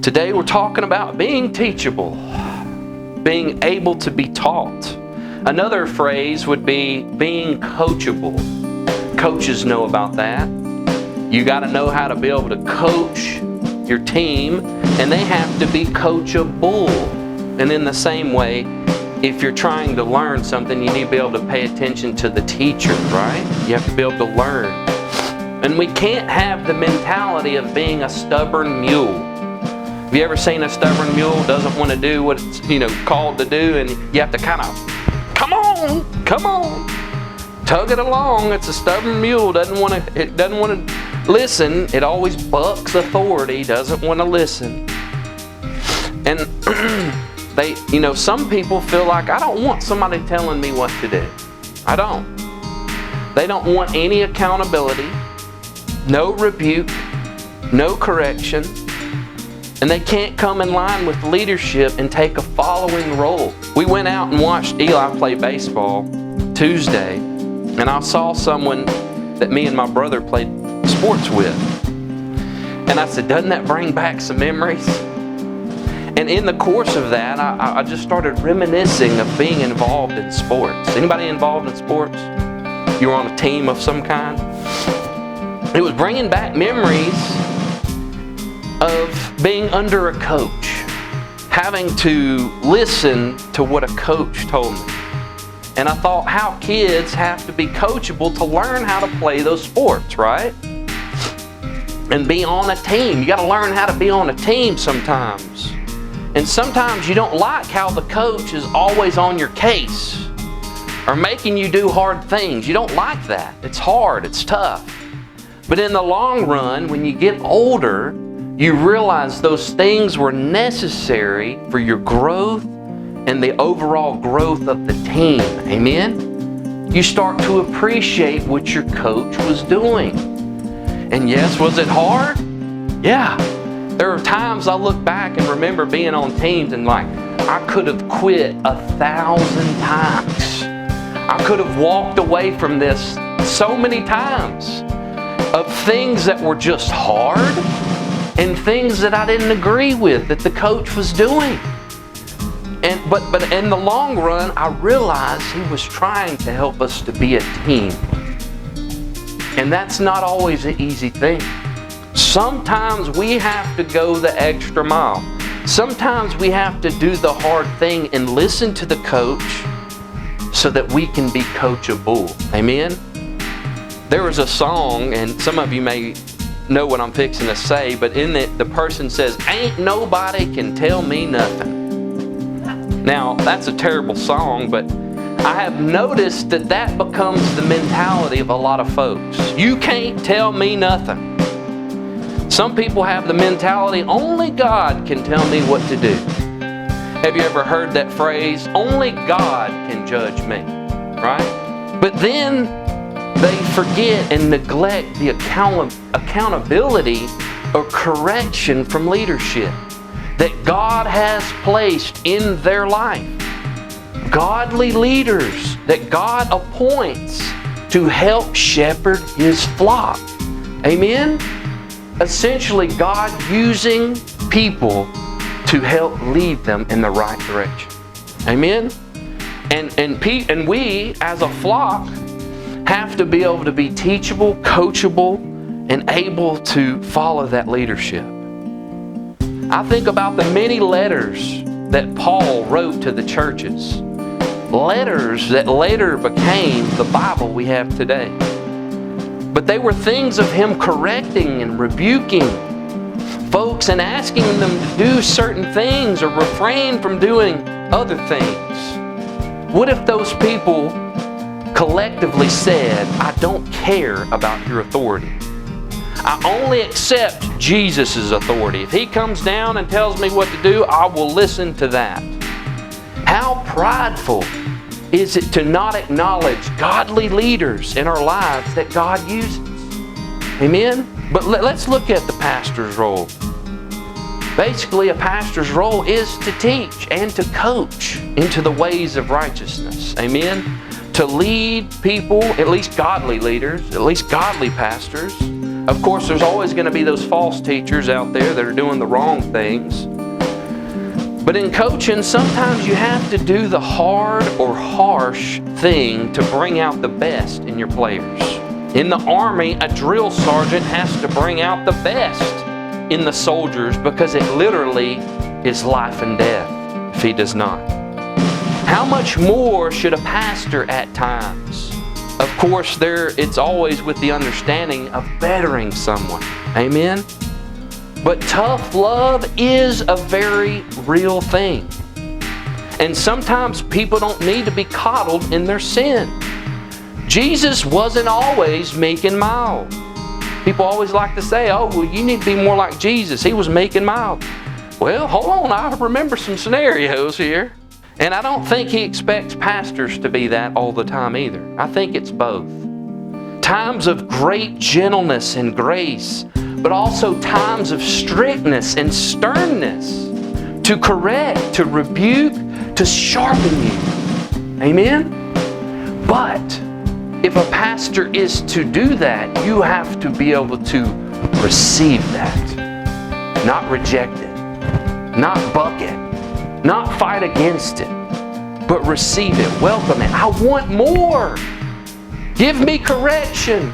Today we're talking about being teachable, being able to be taught. Another phrase would be being coachable. Coaches know about that. You got to know how to be able to coach your team, and they have to be coachable. And in the same way, if you're trying to learn something, you need to be able to pay attention to the teacher, right? You have to be able to learn. And we can't have the mentality of being a stubborn mule. Have you ever seen a stubborn mule doesn't want to do what it's called to do, and you have to kind of, come on, tug it along. It's a stubborn mule. It doesn't want to listen. It always bucks authority. Doesn't want to listen. And some people feel like, I don't want somebody telling me what to do. I don't. They don't want any accountability, no rebuke, no correction. And they can't come in line with leadership and take a following role. We went out and watched Eli play baseball Tuesday, and I saw someone that me and my brother played sports with. And I said, doesn't that bring back some memories? And in the course of that, I just started reminiscing of being involved in sports. Anybody involved in sports? You were on a team of some kind? It was bringing back memories of being under a coach, having to listen to what a coach told me. And I thought how kids have to be coachable to learn how to play those sports, right? And be on a team. You got to learn how to be on a team sometimes. And sometimes you don't like how the coach is always on your case or making you do hard things. You don't like that. It's hard. It's tough. But in the long run, when you get older, you realize those things were necessary for your growth and the overall growth of the team. Amen? You start to appreciate what your coach was doing. And yes, was it hard? Yeah. There are times I look back and remember being on teams and I could have quit 1,000 times. I could have walked away from this so many times of things that were just hard and things that I didn't agree with that the coach was doing. But in the long run, I realized he was trying to help us to be a team. And that's not always an easy thing. Sometimes we have to go the extra mile. Sometimes we have to do the hard thing and listen to the coach so that we can be coachable. Amen? There was a song, and some of you may know what I'm fixing to say, but in it, the person says, ain't nobody can tell me nothing. Now, that's a terrible song, but I have noticed that becomes the mentality of a lot of folks. You can't tell me nothing. Some people have the mentality, only God can tell me what to do. Have you ever heard that phrase? Only God can judge me, right? But then they forget and neglect the accountability or correction from leadership that God has placed in their life. Godly leaders that God appoints to help shepherd His flock. Amen? Essentially, God using people to help lead them in the right direction. Amen? And we, as a flock, have to be able to be teachable, coachable, and able to follow that leadership. I think about the many letters that Paul wrote to the churches. Letters that later became the Bible we have today. But they were things of him correcting and rebuking folks and asking them to do certain things or refrain from doing other things. What if those people collectively said, I don't care about your authority. I only accept Jesus' authority. If He comes down and tells me what to do, I will listen to that. How prideful is it to not acknowledge godly leaders in our lives that God uses? Amen? But let's look at the pastor's role. Basically, a pastor's role is to teach and to coach into the ways of righteousness. Amen? To lead people, at least godly leaders, at least godly pastors, Of course, there's always going to be those false teachers out there that are doing the wrong things. But in coaching, sometimes you have to do the hard or harsh thing to bring out the best in your players. In the Army, a drill sergeant has to bring out the best in the soldiers because it literally is life and death if he does not. How much more should a pastor at times? Of course, it's always with the understanding of bettering someone. Amen? But tough love is a very real thing. And sometimes people don't need to be coddled in their sin. Jesus wasn't always meek and mild. People always like to say, oh, well, you need to be more like Jesus. He was meek and mild. Well, hold on, I remember some scenarios here. And I don't think He expects pastors to be that all the time either. I think it's both. Times of great gentleness and grace, but also times of strictness and sternness to correct, to rebuke, to sharpen you. Amen? But if a pastor is to do that, you have to be able to receive that. Not reject it. Not buck it. Not fight against it. But receive it. Welcome it. I want more. Give me correction.